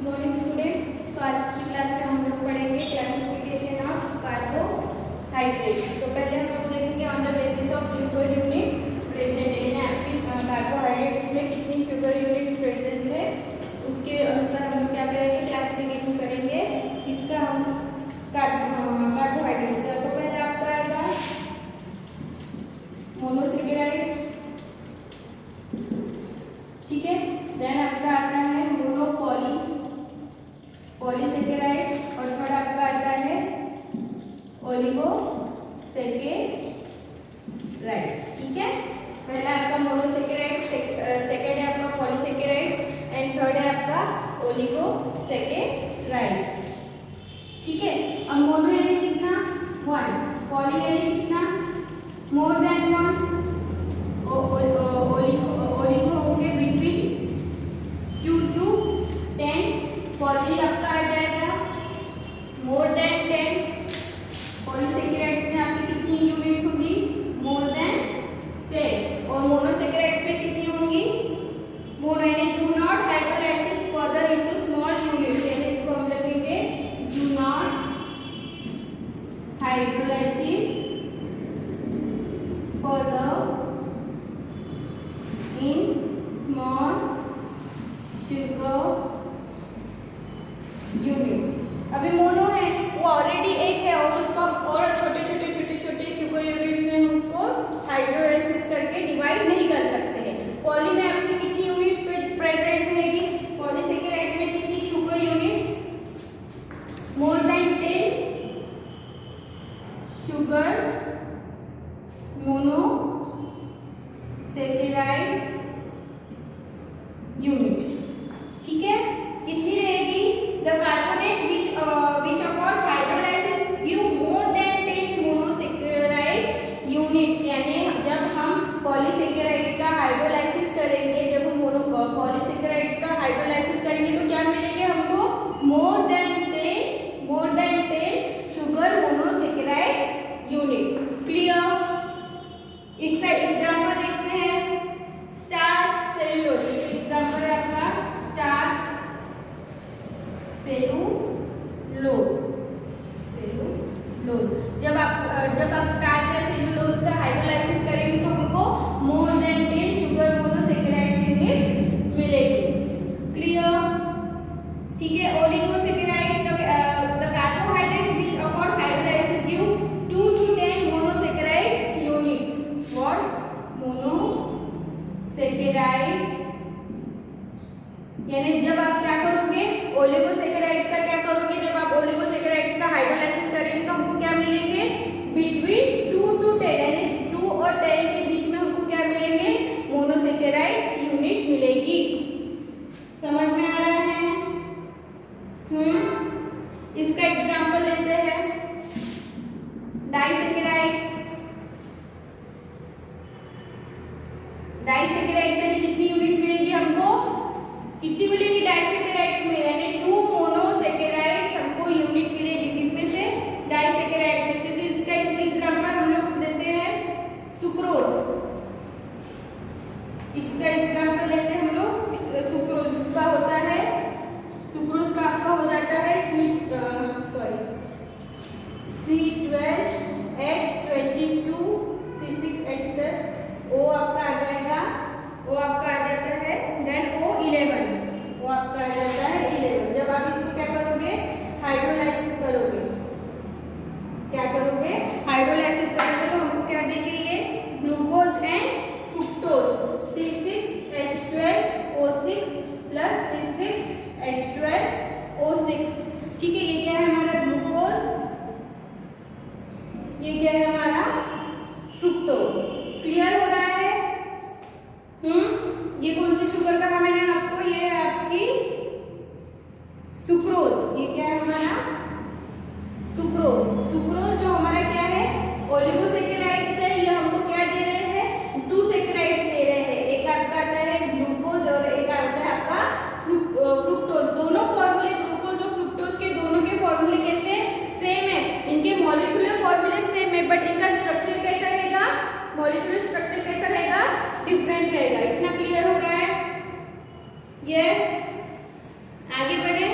Morning student. तो आज की क्लास में हम लोग पढ़ेंगे क्लासिफिकेशन ऑफ कार्बोहाइड्रेट्स। तो पहले हम लोग देखेंगे on the basis of sugar unit present in active carbohydrates में कितनी शुगर यूनिट्स प्रेजेंट है, उसके अनुसार हम लोग क्या करेंगे, क्लासिफिकेशन करेंगे इसका हम कार्बोहाइड्रेट्स का। तो पहले आपका आएगा मोनोसेकेराइड्स, ठीक है। देन आपका आता है पॉलीसेकेराइड्स और थर्ड आपका आता है ओलिगोसेकेराइड्स, ठीक है। पहला आपका मोनोसेकेराइड्स, सेकंड है आपका पॉलीसेकेराइड्स एंड थर्ड है आपका ओलिगोसेकेराइड्स, ठीक है। अब मोनो यानी कितना, 1, पॉली यानी कितना, मोर देन 1, ओलिगो होंगे बिटवीन 2 to 10, पॉली आपका आ जाएगा मोर देन 10, पॉलीसेकेराइड्स में आपकी कितनी यूनिट्स होंगी, मोर देन 10, और मोनोसेकेराइड्स में कितनी होंगी, मोनो यानी do not hydrolysis further into small units, यानी इसको हम लिखेंगे do not hydrolysis further in small sugar units. अभी मोनो है वो ऑलरेडी एक है और उसका और छोटे शुगर यूनिट्स में हम उसको हाइड्रोलाइसिस करके डिवाइड नहीं कर सकते हैं। पॉली में आपकी कितनी यूनिट्स प्रेजेंट रहेगी, पॉलीसेकेराइड्स में कितनी sugar units, more than 10 sugar monosaccharides unit, ठीक है। कितनी रहेगी, the carbonate which upon hydrolysis give more than 10 monosaccharides units, यानी जब हम पॉलीसेकेराइड्स का हाइड्रोलाइसिस करेंगे, जब हम पॉलीसेकेराइड्स का हाइड्रोलाइसिस करेंगे तो क्या मिलेंगे हमको, more than 10 sugar monosaccharides unit. Clear. एक एग्जांपल देखते हैं, स्टार्च सेलुलोज, एग्जांपल है आपका स्टार्च सेलुलोज। जब आप स्टार्च या सेलुलोज का हाइड्रोलाइसिस करेंगे तो हमको more than 10 sugar monosaccharides unit मिलेगी। क्लियर, ठीक है। Oligosaccharide, the carbohydrate which upon hydrolysis give 2 to 10 monosaccharides unit, what monosaccharides, यानी जब आप क्या करोगे, ओलिगोसेकेराइड्स का क्या करोगे, जब आप ओलिगोसेकेराइड्स का हाइड्रोलाइसिस करेंगे तो हमको क्या मिलेंगे, बिटवीन 2 to 10, यानी 2 और 10 के बीच में हमको क्या मिलेंगे, मोनोसेकेराइड्स यूनिट मिलेगी। समझ में आ रहा है? इसका एग्जांपल लेते हैं, डाइसेकेराइड्स। डाइसेकेराइड्स यानी कितनी यूनिट मिलेगी हमको, कितनी मिलेगी डाइसेकेराइड्स में, यानी 2 मोनोसेकेराइड्स हमको यूनिट मिलेगी, किसमें से, डाइसेकेराइड्स में से। तो इसका एग्जांपल हम लोग देते हैं सुक्रोज। इसका एग्जांपल लेते हैं हम लोग सुक्रोज, जिसका होता है सुक्रोज का आपका हो जाता है C12H22C6H12, O आपका आ जाएगा, वो आपका आ जाता है, देन O11, वो आपका आ जाता है 11। जब आप इसको क्या करोगे, हाइड्रोलाइसिस करोगे, क्या करोगे, हाइड्रोलाइसिस करोगे तो हमको क्या देंगे, ये glucose and fructose, C6H12O6 plus C6H12O6, ठीक है। ये क्या है हमारा ग्लूकोज, ये क्या है हमारा फ्रुक्टोज। क्लियर हो रहा है? ये कौन सी शुगर कहा मैंने आपको, ये है आपकी सुक्रोज। ये क्या है हमारा सुक्रोज। सुक्रोज जो हमारा क्या है, ओलिगोसेकेराइड्स है, ये हमको क्या दे रहे हैं, 2 सेकेराइड्स दे रहे हैं। एक आपका आता है ग्लूकोज और एक आता है आपका फ्रुक्टोज। दोनों फॉर्मूले, ग्लूकोज और फ्रुक्टोज के दोनों के फॉर्मूले कैसे सेम है, इनके मॉलिक्यूलर फॉर्मूले सेम है, बट इनका स्ट्रक्चर कैसा रहेगा, मॉलिक्यूलर स्ट्रक्चर कैसा रहेगा, डिफरेंट रहेगा। इतना क्लियर हो रहा है? यस। आगे बढ़े।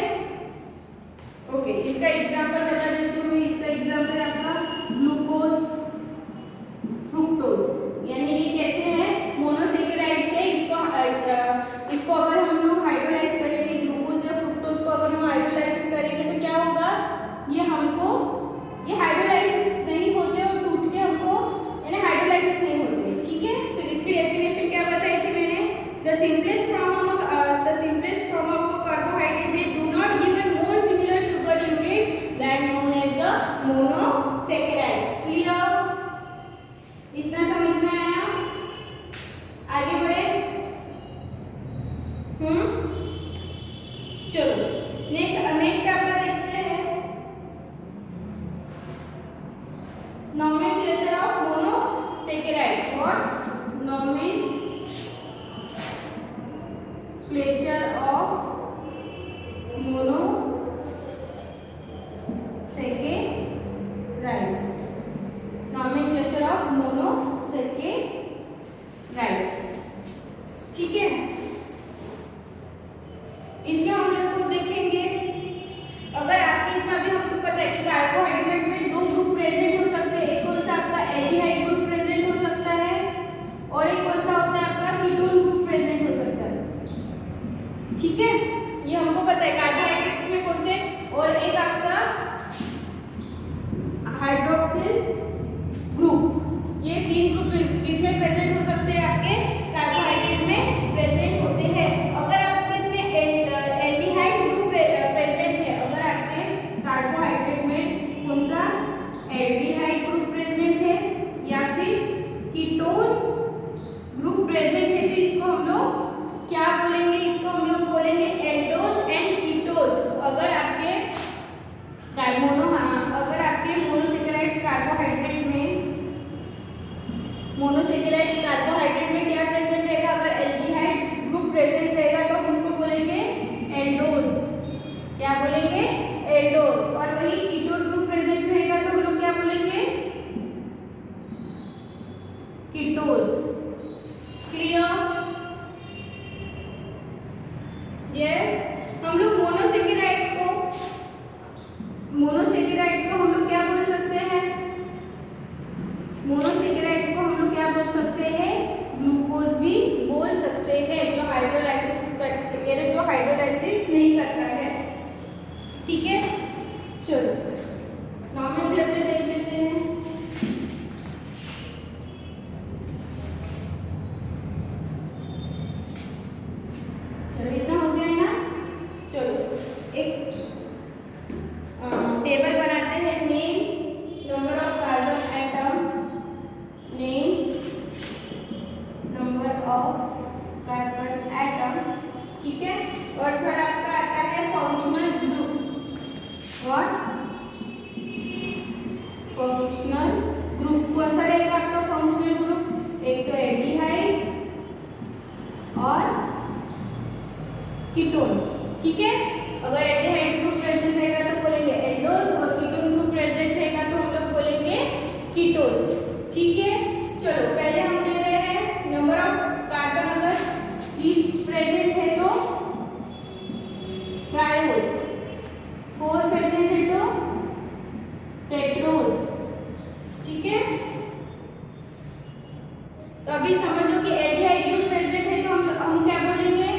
इसका एग्जांपल बता देती हूँ मैं। इसका एग्जांपल आपका ग्लूकोज, फ्रुक्टोज, यानी ये कैसे है, मोनोसेकेराइड्स है। इसको अगर हम लोग हाइड्रोलाइज करेंगे, ग्लूकोज या फ्रुक्टोज को अगर हम हाइड्रोलाइसिस करेंगे तो क्या होगा, ये हाइड्रोलाइसिस नहीं होते और टूट के हमको यानी हाइड्रोलाइसिस नहीं होते, ठीक है। तो इसकी डेफिनेशन क्या बताई थी मैंने, the simplest form of carbohydrate they do not give more similar sugar units that known as the monosaccharides. Clear, इतना समझ में आया, आगे बढ़े। चलो नेक्स्ट आपका देखते हैं nomenclature of monosaccharides। what nomenclature of monosaccharides, nomenclature of monosaccharides, ठीक है। इसमें हम लोग को देखेंगे, अगर आपके इसमें अभी हमको पता है कि कार्बोहाइड्रेट में दो ग्रुप प्रेजेंट हो सकते हैं, एक कौन सा आपका एल्डिहाइड ग्रुप प्रेजेंट हो सकता है और एक कौन सा होता है आपका कीटोन ग्रुप प्रेजेंट हो सकता है, ठीक है। ये हमको पता है कार्बोहाइड्रेट में कौन से, और एक आपका हाइड्रोक्सिल ग्रुप, ये तीन ग्रुप इसमें प्रेजेंट हो सकते हैं, आपके कार्बोहाइड्रेट में प्रेजेंट होते हैं। अगर आपके इसमें एल्डिहाइड ग्रुप प्रेजेंट है, अगर आपके कार्बोहाइड्रेट में कौन सा एल्डिहाइड ग्रुप प्रेजेंट है या फिर कीटोन ग्रुप प्रेजेंट है, तो इसको हम लोग क्या बोलेंगे, इसको हम लोग बोलेंगे एल्डोज एंड कीटोज। अगर आपके मोनोसेकेराइड्स कार्बोहाइड्रेट में क्या प्रेजेंट रहेगा, अगर एल्डिहाइड ग्रुप प्रेजेंट रहेगा तो हम उसको बोलेंगे एल्डोज, क्या बोलेंगे, एल्डोज। और वही कीटोन ग्रुप प्रेजेंट रहेगा तो हम लोग क्या बोलेंगे, कीटोज। Clear, yes. हम लोग मोनोसेकेराइड्स को हम लोग क्या बोल सकते हैं, मोनोसेकेराइड्स को हम लोग क्या बोल सकते हैं, ग्लूकोज भी बोल सकते हैं, जो हाइड्रोलाइसिस नहीं करता है, ठीक है। चलो नॉमेनक्लेचर देख लेते हैं। चलो इतना हो गया है ना। चलो एक टेबल बनाते हैं, name number of carbon atom, name number of carbon atom, ठीक है। और थर्ड आपका आता है functional group. What, functional group कौन सा रहेगा आपका फंक्शनल ग्रुप, एक तो एल्डिहाइड और कीटोन, ठीक है। अगर एल्डिहाइड ग्रुप प्रेजेंट रहेगा तो बोलेंगे एल्डोज और कीटोन ग्रुप प्रेजेंट रहेगा तो हम लोग बोलेंगे कीटोज, ठीक है। चलो पहले हम ले रहे हैं नंबर ऑफ कार्बन, अगर 3 प्रेजेंट है तो ट्रायोज, 4 प्रेजेंट है तो टेट्रोज, ठीक है। तो अभी समझ लो कि एल्डिहाइड ग्रुप प्रेजेंट है तो हम क्या बोलेंगे,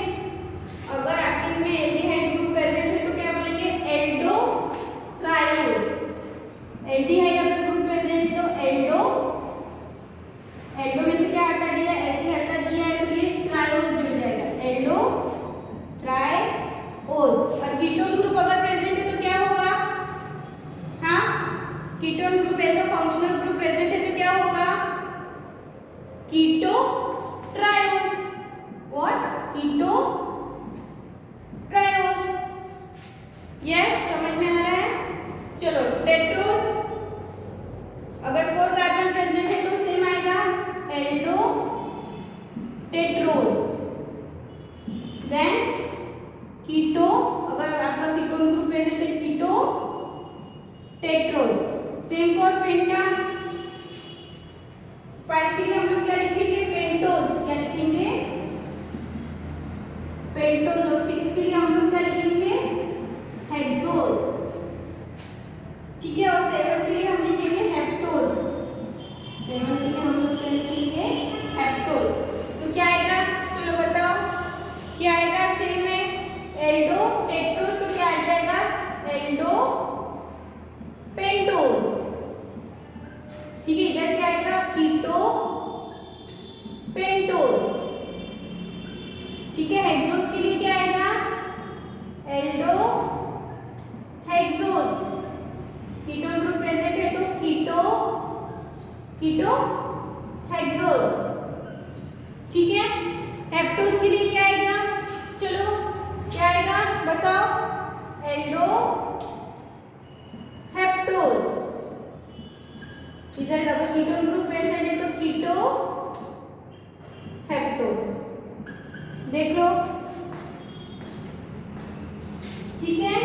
अगर आपके इसमें एल्डिहाइड ग्रुप प्रेजेंट है तो क्या बोलेंगे, एल्डो ट्रायोज। एल्डिहाइड अगर ग्रुप प्रेजेंट है तो एल्डो में से क्या हटा दिया, ऐसे हटा दिया है तो ये ट्रायोज मिल जाएगा, एल्डो ट्रायोज। और कीटोन ग्रुप अगर प्रेजेंट है तो क्या होगा, हाँ कीटोन ग्रुप ऐसा फंक्शनल ग्रुप प्रेजेंट है तो क्या होगा, keto triose. What, keto triose, yes, समझ में आ रहा है। चलो टेट्रोज, अगर 4 कार्बन प्रेजेंट है तो सेम आएगा, एल्डो टेट्रोज। देन कीटो, अगर आपका कीटोन ग्रुप प्रेजेंट है कीटो टेट्रोज। सेम फॉर पेंटा, 5 के लिए हम लोग क्या लिखेंगे, पेंटोज, क्या लिखेंगे, पेंटोज। और 6 के लिए हम लोग क्या लिखेंगे, हेक्सोज, एल्डो पेंटोज। ठीक है, इधर क्या आएगा कीटो पेंटोज। ठीक है, हेक्सोस के लिए क्या आएगा Aldo hexose. Ketone group present है तो कीटो हेक्सोस। ठीक है, हेप्टोस के लिए क्या आएगा, चलो क्या आएगा बताओ, एल्डो हेप्टोस। इधर अगर कीटोन ग्रुप प्रेजेंट है तो कीटो हेप्टोस। देख लो, ठीक है,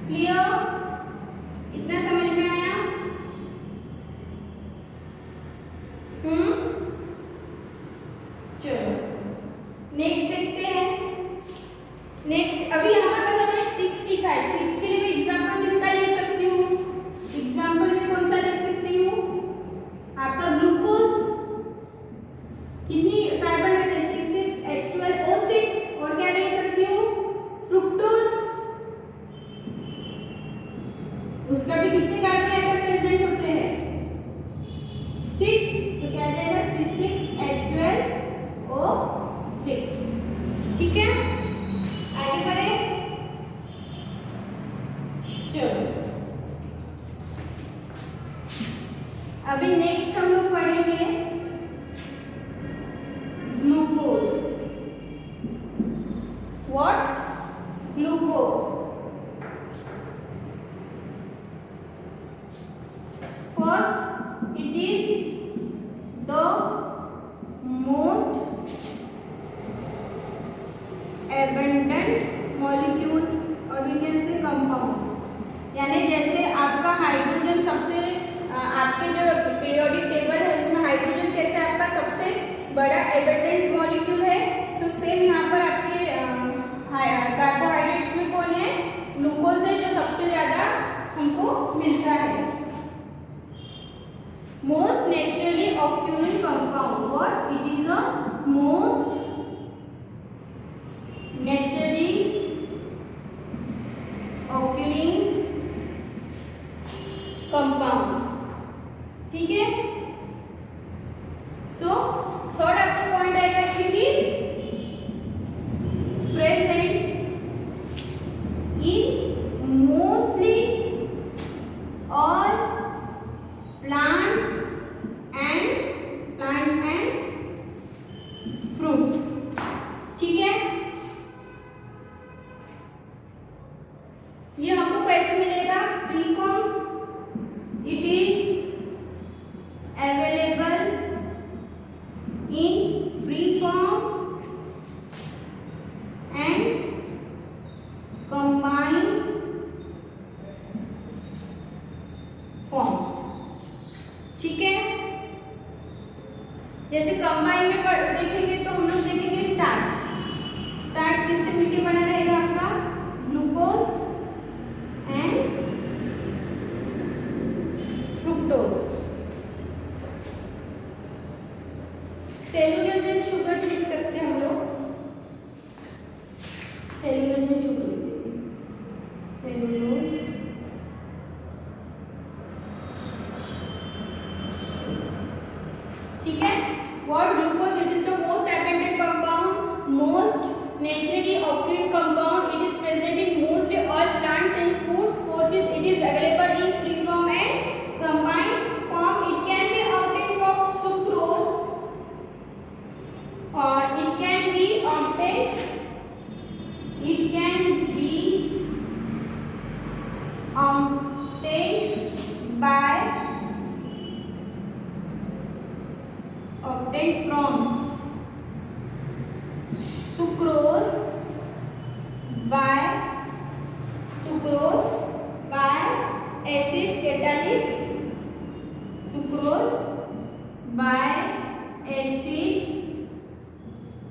क्लियर, इतना समझ में आया? चलो नेक्स्ट देखते हैं। नेक्स्ट अभी यहाँ पर बस हमने 6 लिखा है। 6 के लिए मैं एग्जाम्पल किसका ले सकती हूँ, एग्जाम्पल में कौन सा ले सकती हूँ, आपका ग्लूकोज कितनी कार्बन रहते हैं 6 H12O6। और क्या ले सकती हूँ फ्रुक्टोज, उसका भी कितने कार्बन एटम प्रेजेंट होते हैं 6, तो क्या आ जाएगा C6H12O6। ठीक है, आगे बढ़े, चलो अभी नेक्स्ट हम लोग पढ़ेंगे glucose. What glucose, first it is the most abundant molecule or we can say compound। यानी जैसे आपका हाइड्रोजन सबसे आपके जो पीरियोडिक टेबल है उसमें हाइड्रोजन कैसे आपका सबसे बड़ा एबंडेंट मॉलिक्यूल है, तो सेम यहाँ पर आपके कार्बोहाइड्रेट्स में कौन है, ग्लूकोज है, जो सबसे ज़्यादा हमको मिलता है। Most naturally occurring compound, what it is a most naturally occurring compound। ठीक है, सो थर्ड आपका पॉइंट आएगा it is present in mostly all plants and fruits। ठीक है, ये हमको कैसे मिलेगा free form, it is available in free form and combined form. ठीक है, जैसे कंबाइन में देखेंगे तो हम लोग देखेंगे स्टार्च। स्टार्च किससे मिलके बना रहेगा आपका glucose and fructose. Cellulose and sugar भी लिख सकते हैं हम लोग, सेलुलोज एंड शुगर लिख देते हैं, सेलुलोज ठीक है। What glucose, it is the most abundant compound, most naturally occurring compound, it is present in mostly all plants and foods। Fourth is it is available in free form and combined form। It can be obtained from sucrose, or it can be obtained by obtained from sucrose by acid catalyst, sucrose by acid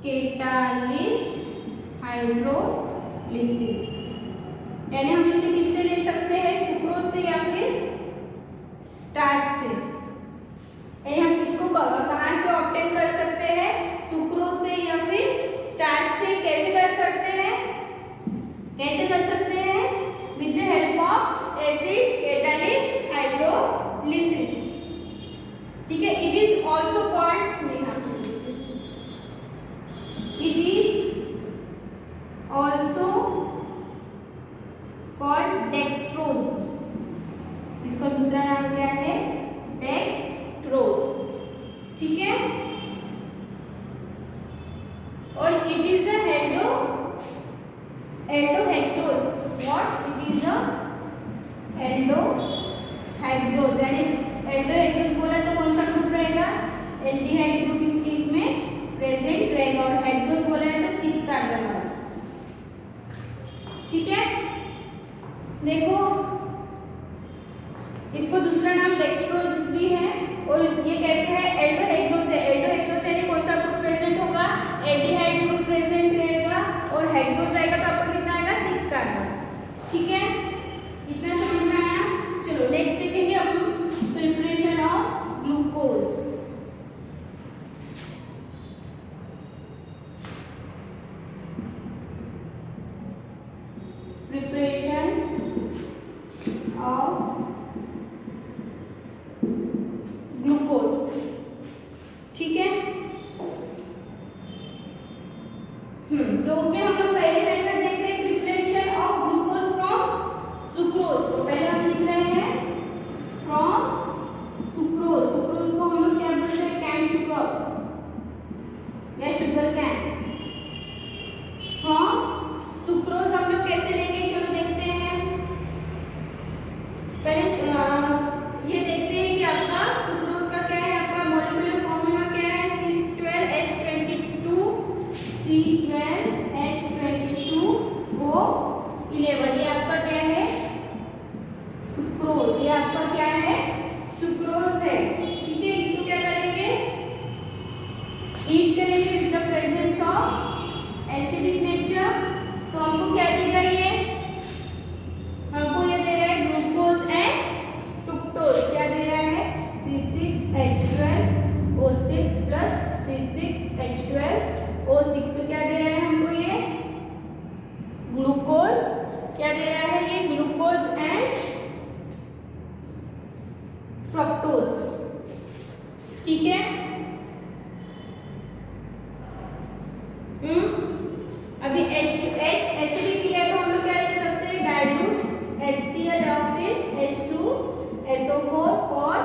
catalyst hydrolysis. यानी हम इसे किससे ले सकते हैं, sucrose से या फिर स्टार्च से। यानी हम इसको कहाँ से ऑब्टेन कर सकते हैं, सुक्रोज से या फिर स्टार्च से। कैसे कर सकते हैं, कैसे कर सकते हैं एल्डोहेक्सोस, व्हाट इट इज अ एल्डोहेक्सोस, यानी एल्डोहेक्सोस बोला तो कौन सा ग्रुप रहेगा, एल्डिहाइड ग्रुप इसके इसमें प्रेजेंट रहेगा, और हेक्सोस बोला है तो 6 कार्बन वाला। ठीक है, देखो इसको दूसरा नाम डेक्स्ट्रोज भी है, और ये कैसे है, एल्डोहेक्सोस है। एल्डोहेक्सोस यानी कौन सा ग्रुप प्रेजेंट होगा, एल्डिहाइड ग्रुप प्रेजेंट रहेगा, और हेक्सोस आएगा तो आपको कितना आएगा, 6 कार्बन। ठीक है, इतना समझ में आया। चलो नेक्स्ट देखेंगे हम preparation of glucose. Preparation of glucose, ठीक है। तो उसमें हम लोग पहले मेथड देख रहे हैं, preparation of glucose from sucrose. तो पहले हम लिख रहे हैं फ्रॉम सुक्रोज। सुक्रोज को हम लोग क्या बोलते हैं, कैन शुगर या शुगर कैन। फ्रॉम सुक्रोज हम लोग कैसे लेंगे, चलो देखते हैं। पहले ये देखते हैं कि आपका सुक्रोज का क्या है, आपका मॉलिक्यूलर फॉर्मूला क्या है, C12H22O11। ये आपका क्या है, सुक्रोज। ये आपका क्या है, सुक्रोज है। ठीक है, इसको क्या करेंगे, हीट करेंगे with the presence of acidic nature. तो हमको क्या देगा, ये हमको ये दे रहा है ग्लूकोज एंड फ्रुक्टोज। क्या दे रहा है, C6H12O6 प्लस C6H12O6। तो क्या दे रहा है हमको, ये ग्लूकोज। क्या दे रहा है, ये ग्लूकोज एंड फ्रुक्टोज। ठीक है, अभी H एसिडिक लिया तो हम लोग क्या लिख सकते हैं, डाइल्यूट HCl और फिर H2SO4 फॉर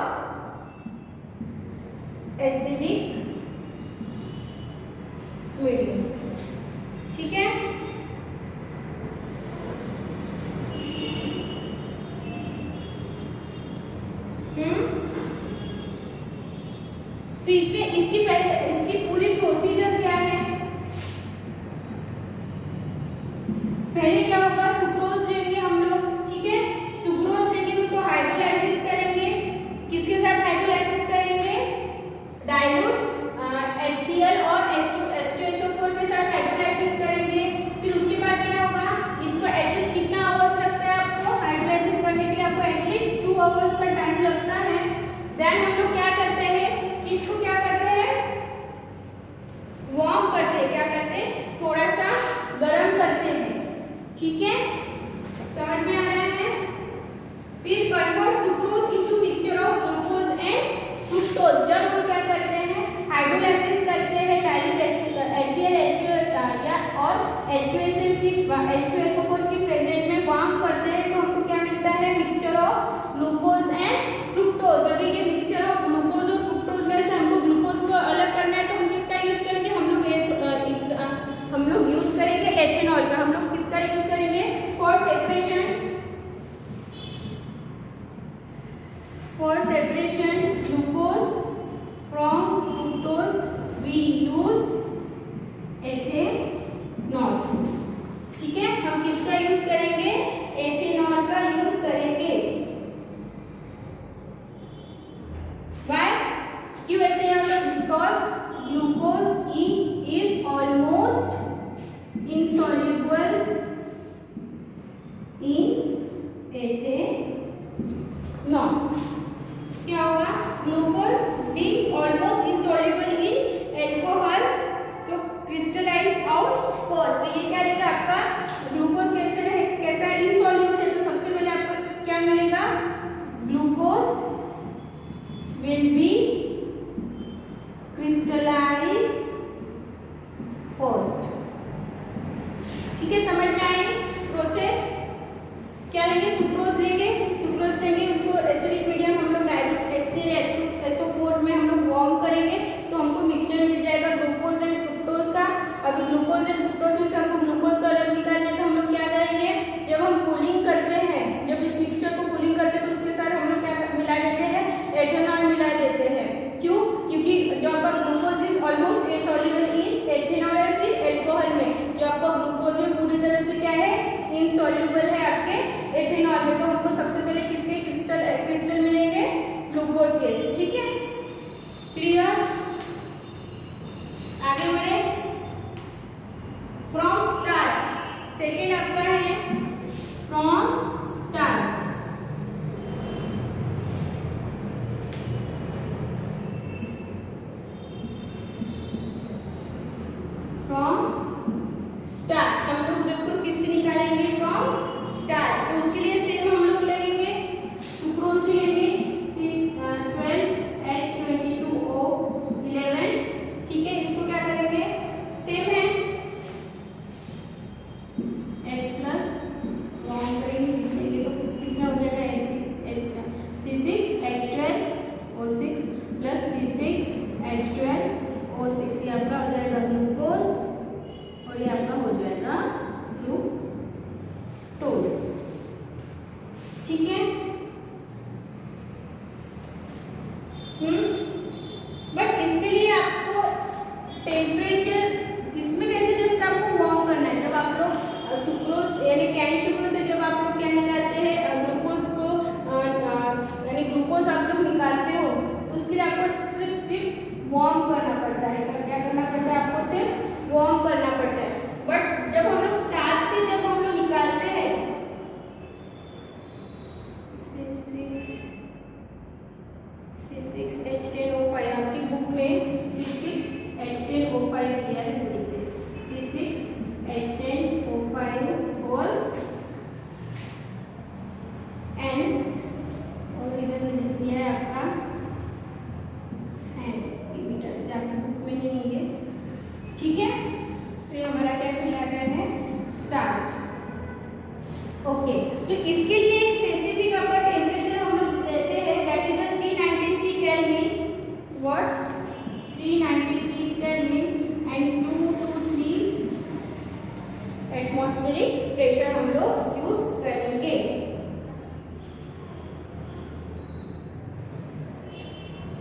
एसिडिक मीडियम। ठीक है, तो इसमें इसकी पहले इसकी पूरी प्रोसीजर क्या है, पहले क्या होगा, सुक्रोज लेंगे हम लोग। ठीक है, सुक्रोज लेंगे, उसको हाइड्रोलाइसिस करेंगे। किसके साथ हाइड्रोलाइसिस करेंगे, डाइल्यूट HCl और H2SO4 के साथ हाइड्रोलाइसिस करेंगे। फिर उसके बाद क्या होगा, इसको एटलीस्ट कितना आवर्स लगता है आपको हाइड्रोलाइसिस करने के लिए, आपको एटलीस्ट 2 आवर्स का टाइम लगता है। देन हम लोग क्या करते हैं, इसको क्या करते हैं, वार्म करते हैं। क्या करते हैं, थोड़ा सा गर्म करते हैं। ठीक है, समझ में आ रहा है। फिर convert sucrose into mixture of glucose and fructose. जब हम क्या करते हैं, हाइड्रोलाइसिस करते हैं डाइल्यूट HCl या और H2SO4 की प्रेजेंट में वार्म करते हैं, तो हमको क्या मिलता है, mixture of glucose and fructose. अभी ये मिक्सचर ऑफ ग्लूकोज और फ्रुक्टोज में से हमको ग्लूकोज को अलग करना है, तो हम किसका यूज करेंगे, हम लोग यूज करेंगे एथेनॉल का। हम लोग किसका यूज करेंगे, for separation glucose from fructose we use ethanol. ठीक है, हम किसका यूज करेंगे, एथेनॉल का यूज करेंगे। Why? क्यों ethanol? Because glucose is almost insoluble in ethanol। क्या होगा, glucose being almost insoluble in alcohol तो crystallize out first। तो ये क्या रहेगा आपका, ग्लूकोज कैसा insoluble है, तो सबसे पहले आपको क्या मिलेगा, glucose will be crystallized first। ठीक है, समझ में आई प्रोसेस। क्या लेंगे, सुक्रोज लेंगे। सुक्रोज लेंगे, उसको एसिडिक मीडियम हम लोग डाइल्यूट HCl में हम लोग वार्म करेंगे, तो हमको मिक्सचर मिल जाएगा ग्लूकोज एंड फ्रुक्टोज का। अभी ग्लूकोज एंड फ्रुक्टोज में से हमको ग्लूकोज का अलग निकालना है, तो हम लोग क्या सेकेंड आपका है फ्रॉम स्टार्च। फ्रॉम स्टार्च हम लोग ग्लूकोज किससे निकालेंगे? From starch. तो उसके लिए सेम हम लोग लगेंगे सुक्रोज लेंगे C12H22O11। ठीक है, इसको क्या करेंगे? सेम है H प्लस लॉन्ग करेंगे, लिखेंगे तो किसमें हो जाएगा? C6H12O6 प्लस C6H12O6, ये आपका हो जाएगा ग्लूकोज और ये आपका हो जाएगा फ्रूक्टोज। ठीक है, बट इसके लिए आपको टेम्परेचर इसमें कैसे जस्ट आपको वार्म करना है। जब आप लोग सुक्रोज यानी कैन शुगर से जब आप लोग क्या निकालते हैं ग्लूकोज को यानी ग्लूकोज आप लोग निकालते हो तो उसके लिए आपको सिर्फ वार्म करना पड़ता है। क्या करना पड़ता है? आपको सिर्फ वार्म करना पड़ता है। बट जब हम लोग स्टार्च से जब हम लोग निकालते हैं C6H10O5 आपकी बुक में C6H10O5 दिया है, वो लिखते हैं C6H10O5 और N और इधर में लिख दिया है आपका N, आपकी बुक में नहीं है। ठीक है, तो ये हमारा क्या कहलाता है? स्टार्च। ओके, तो इसके लिए एक स्पेसिफिक आपका टेम्परेचर हम लोग देते हैं, that is 393 kelvin. What? 393 kelvin and 2 to 3 atmospheric pressure हम लोग यूज करेंगे।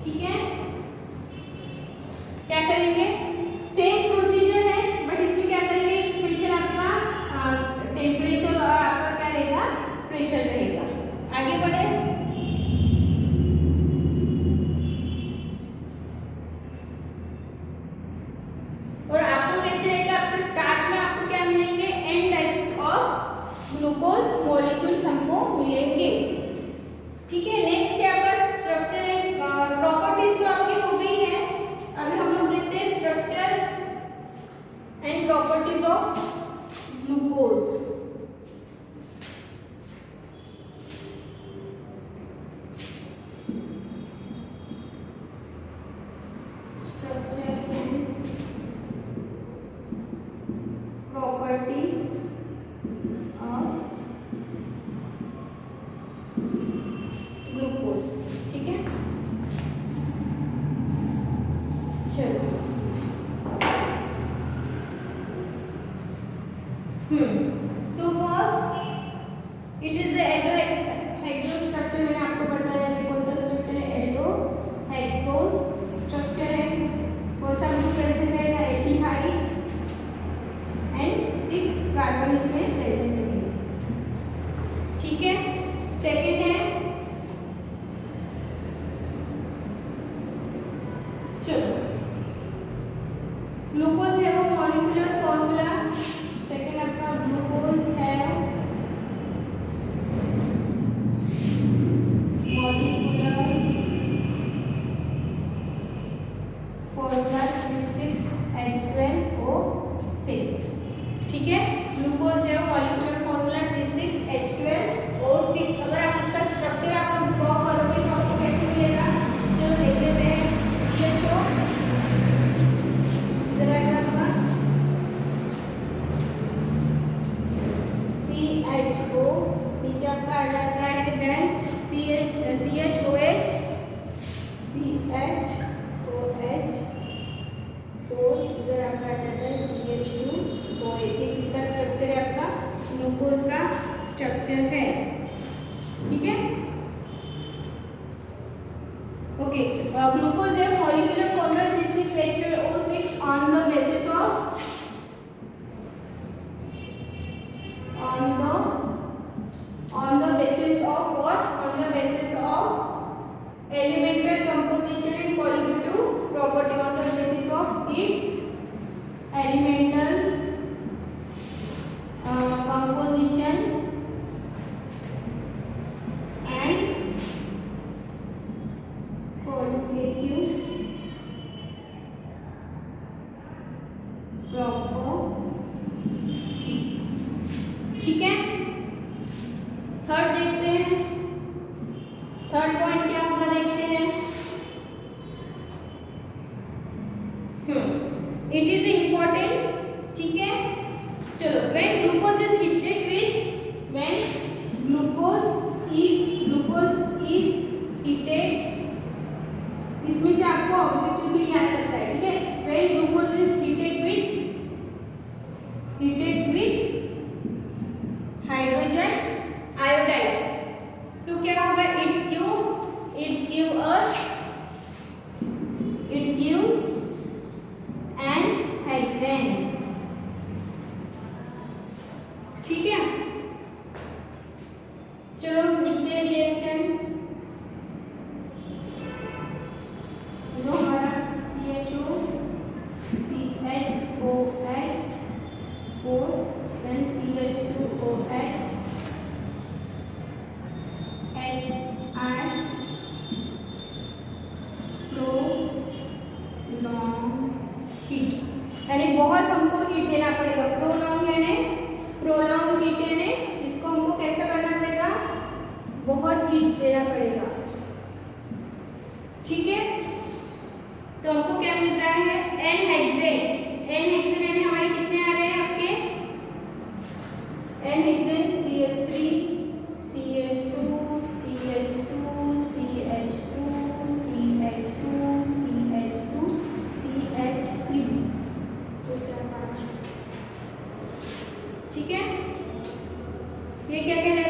ठीक है, क्या करेंगे? सेम प्रोसीजर है बट इसमें क्या करेंगे? एक स्पेशल आपका टेम्परेचर और आपका क्या रहेगा? प्रेशर रहेगा। आगे बढ़े, और आपको कैसे रहेगा? आपके स्टार्च में आपको क्या मिलेंगे? n types of glucose molecules हमको मिलेंगे। ठीक है, नेक्स्ट है आपका स्ट्रक्चर एंड प्रॉपर्टीज तो आपकी हो गई है। अभी हम लोग देखते हैं structure and properties of glucose. Properties of glucose. ठीक है, चलो so first it is hexo structure. मैंने आपको बताया ये कौन सा स्ट्रक्चर है? हेक्सोस स्ट्रक्चर है। कौन सा ग्रुप प्रेजेंट रहेगा? एल्डिहाइड एंड 6 कार्बन इसमें प्रेजेंट रहेंगे। ठीक है, सेकेंड है चलो ग्लूकोज है वो मॉलिक्यूलर फॉर्मूला। सेकेंड आपका ग्लूकोज है मॉलिक्यूलर फॉर्मूला C6H12O6। ठीक है, ग्लूकोज है मॉलिक्यूलर फॉर्मूला C6H12O6। अगर आप इसका स्ट्रक्चर आप ड्रॉ करोगे तो आपको कैसे मिलेगा? चलो देख लेते हैं। CHO इधर आएगा आपका CHO, नीचे आपका आ जाता है देन CHOH और इधर आपका आ जाता है CH2OH। ये किसका स्ट्रक्चर है? आपका ग्लूकोज का स्ट्रक्चर है। ठीक है, ओके, ग्लूकोज है molecular formula C6H12O6 on the basis of elemental composition and qualitative property on the basis of its elemental ठीक है, थर्ड देखते हैं, थर्ड पॉइंट क्या होगा देखते हैं। इट इज इम्पोर्टेंट, ठीक है। चलो, when glucose is heated with, when glucose is heated, इसमें से आपको ऑब्जेक्टिव के लिए आ सकता है, ठीक है। When glucose is heated with hydrogen iodide, so क्या होगा, इट गिव्स एन हेक्सेन, ठीक है। चलो लिखते हैं रिएक्शन। जो हमारा CHO CHOH 4 then CH2OH HI prolong heat, यानी बहुत हमको हीट देना पड़ेगा। प्रोलॉन्ग हीट यानी इसको हमको कैसे करना पड़ेगा, बहुत हीट देना पड़ेगा, ठीक है। तो हमको क्या मिल रहा है, एन हेक्सेन यानी हमारे कितने आ रहे हैं आपके, N hexane CH3 CH2 CH2 CH2 CH2 CH2 CH3, ठीक है। ये क्या कहलाएगा,